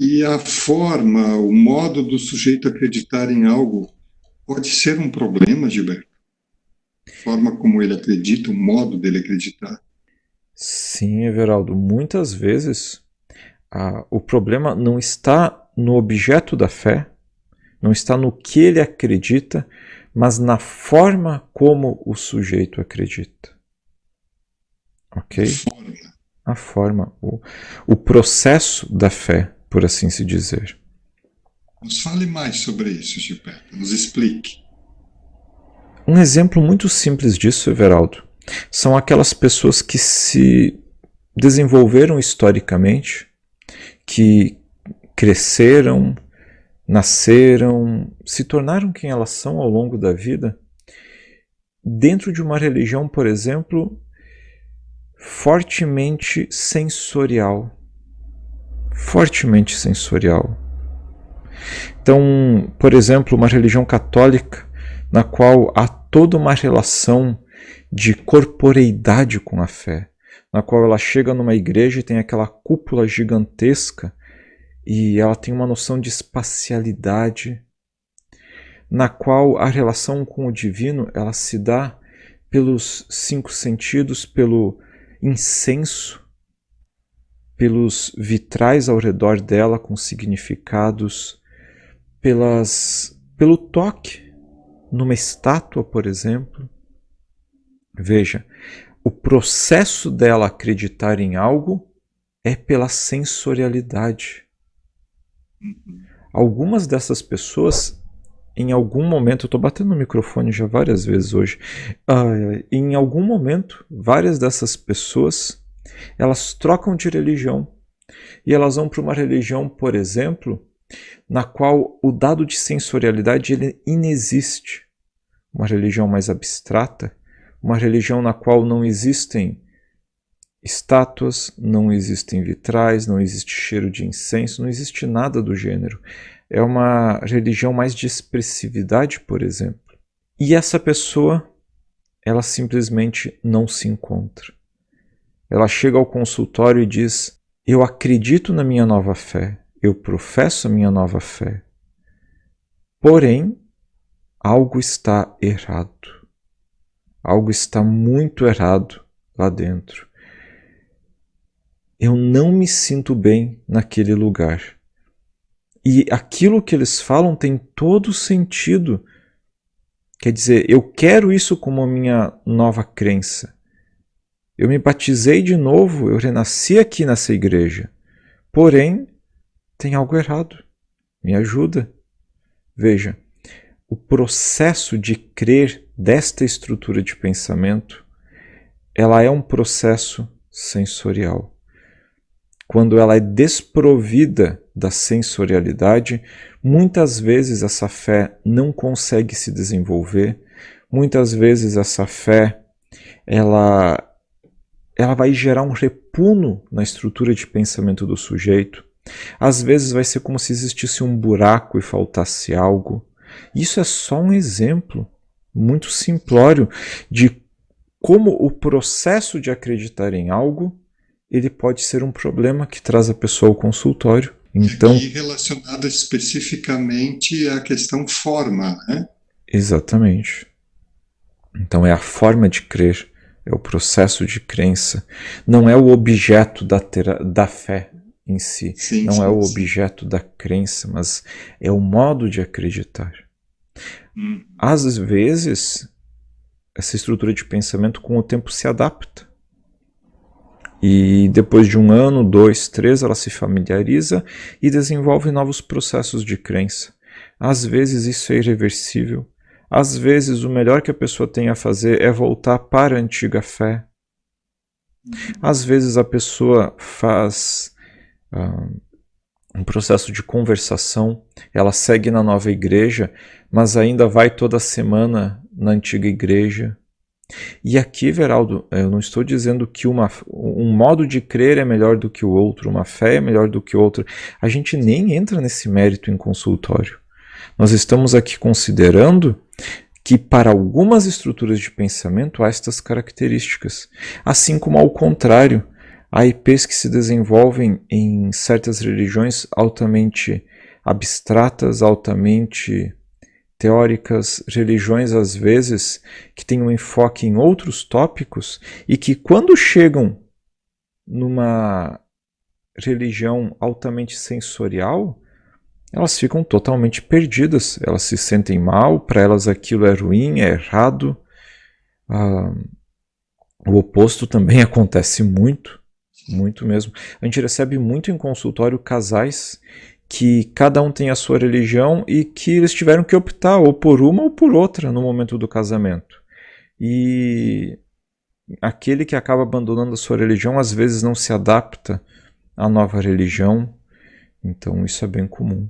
E a forma, o modo do sujeito acreditar em algo pode ser um problema, Gilberto? A forma como ele acredita, o modo dele acreditar. Sim, Everaldo, muitas vezes o problema não está no objeto da fé, não está no que ele acredita, mas na forma como o sujeito acredita. A Ok? forma. A forma, o processo da fé, por assim se dizer. Nos fale mais sobre isso, Gilberto. Nos explique. Um exemplo muito simples disso, Everaldo, são aquelas pessoas que se desenvolveram historicamente, que cresceram, nasceram, se tornaram quem elas são ao longo da vida, dentro de uma religião, por exemplo, fortemente sensorial. Fortemente sensorial. Então, por exemplo, uma religião católica na qual há toda uma relação de corporeidade com a fé, na qual ela chega numa igreja e tem aquela cúpula gigantesca e ela tem uma noção de espacialidade, na qual a relação com o divino ela se dá pelos cinco sentidos, pelo incenso, pelos vitrais ao redor dela com significados, pelo toque numa estátua, por exemplo. Veja, o processo dela acreditar em algo é pela sensorialidade. Algumas dessas pessoas, em algum momento, eu estou batendo no microfone já várias vezes hoje, em algum momento, várias dessas pessoas, elas trocam de religião e elas vão para uma religião, por exemplo, na qual o dado de sensorialidade ele inexiste. Uma religião mais abstrata, uma religião na qual não existem estátuas, não existem vitrais, não existe cheiro de incenso, não existe nada do gênero. É uma religião mais de expressividade, por exemplo. E essa pessoa, ela simplesmente não se encontra. Ela chega ao consultório e diz: eu acredito na minha nova fé, eu professo a minha nova fé. Porém, algo está errado. Algo está muito errado lá dentro. Eu não me sinto bem naquele lugar. E aquilo que eles falam tem todo sentido. Quer dizer, eu quero isso como a minha nova crença. Eu me batizei de novo, eu renasci aqui nessa igreja. Porém, tem algo errado. Me ajuda. Veja, o processo de crer desta estrutura de pensamento, ela é um processo sensorial. Quando ela é desprovida da sensorialidade, muitas vezes essa fé não consegue se desenvolver, muitas vezes essa fé ela vai gerar um repuno na estrutura de pensamento do sujeito. Às vezes vai ser como se existisse um buraco e faltasse algo. Isso é só um exemplo muito simplório de como o processo de acreditar em algo ele pode ser um problema que traz a pessoa ao consultório. Então, aqui relacionado especificamente à questão forma, né? exatamente. Então é a forma de crer, é o processo de crença, não é o objeto da fé em si, Sim, não é o sim. objeto da crença, mas é o modo de acreditar. Às vezes, essa estrutura de pensamento com o tempo se adapta. E depois de 1 ano, 2, 3, ela se familiariza e desenvolve novos processos de crença. Às vezes isso é irreversível. Às vezes o melhor que a pessoa tem a fazer é voltar para a antiga fé. Às vezes a pessoa faz um processo de conversação, ela segue na nova igreja, mas ainda vai toda semana na antiga igreja. E aqui, Veraldo, eu não estou dizendo que um modo de crer é melhor do que o outro, uma fé é melhor do que outra. A gente nem entra nesse mérito em consultório. Nós estamos aqui considerando que para algumas estruturas de pensamento há estas características. Assim como ao contrário, Há IPs que se desenvolvem em certas religiões altamente abstratas, altamente teóricas, religiões às vezes que têm um enfoque em outros tópicos e que quando chegam numa religião altamente sensorial, elas ficam totalmente perdidas, elas se sentem mal, para elas aquilo é ruim, é errado. O oposto também acontece muito, muito mesmo. A gente recebe muito em consultório casais que cada um tem a sua religião e que eles tiveram que optar ou por uma ou por outra no momento do casamento. E aquele que acaba abandonando a sua religião às vezes não se adapta à nova religião, então isso é bem comum.